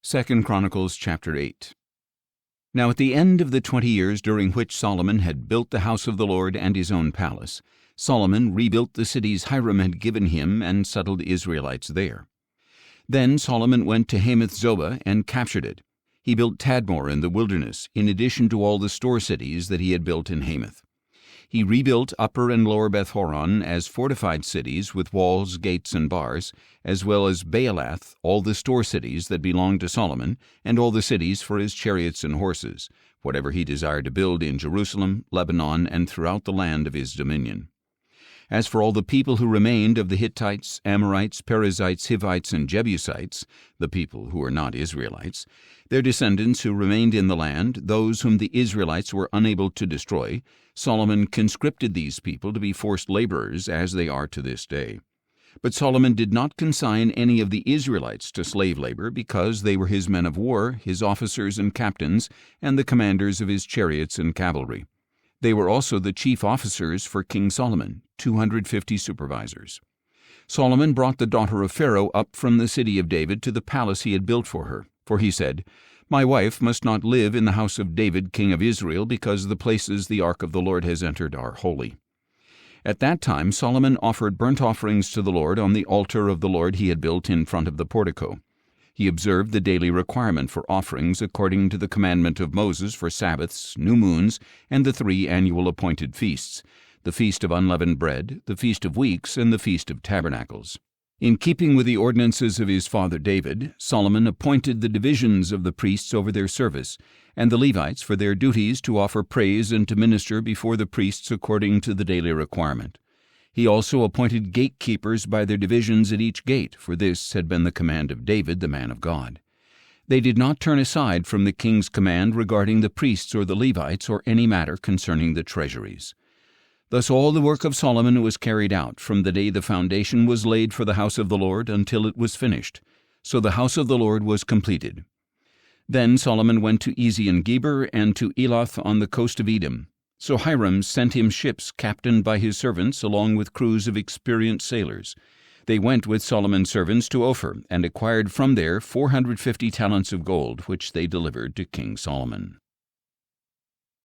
2 Chronicles chapter 8. Now at the end of the 20 years during which Solomon had built the house of the Lord and his own palace, Solomon rebuilt the cities Hiram had given him and settled Israelites there. Then Solomon went to Hamath-zobah and captured it. He built Tadmor in the wilderness, in addition to all the store cities that he had built in Hamath. He rebuilt Upper and Lower Beth-horon as fortified cities with walls, gates, and bars, as well as Baalath, all the store cities that belonged to Solomon, and all the cities for his chariots and horses, whatever he desired to build in Jerusalem, Lebanon, and throughout the land of his dominion. As for all the people who remained of the Hittites, Amorites, Perizzites, Hivites, and Jebusites, the people who were not Israelites, their descendants who remained in the land, those whom the Israelites were unable to destroy, Solomon conscripted these people to be forced laborers, as they are to this day. But Solomon did not consign any of the Israelites to slave labor, because they were his men of war, his officers and captains, and the commanders of his chariots and cavalry. They were also the chief officers for King Solomon, 250 supervisors. Solomon brought the daughter of Pharaoh up from the city of David to the palace he had built for her, for he said, "My wife must not live in the house of David, king of Israel, because the places the ark of the Lord has entered are holy." At that time Solomon offered burnt offerings to the Lord on the altar of the Lord he had built in front of the portico. He observed the daily requirement for offerings according to the commandment of Moses for Sabbaths, new moons, and the 3 annual appointed feasts, the Feast of Unleavened Bread, the Feast of Weeks, and the Feast of Tabernacles. In keeping with the ordinances of his father David, Solomon appointed the divisions of the priests over their service, and the Levites for their duties to offer praise and to minister before the priests according to the daily requirement. He also appointed gatekeepers by their divisions at each gate, for this had been the command of David, the man of God. They did not turn aside from the king's command regarding the priests or the Levites or any matter concerning the treasuries. Thus all the work of Solomon was carried out, from the day the foundation was laid for the house of the Lord until it was finished. So the house of the Lord was completed. Then Solomon went to Ezion-Geber and to Elath on the coast of Edom. So Hiram sent him ships captained by his servants, along with crews of experienced sailors. They went with Solomon's servants to Ophir, and acquired from there 450 talents of gold, which they delivered to King Solomon.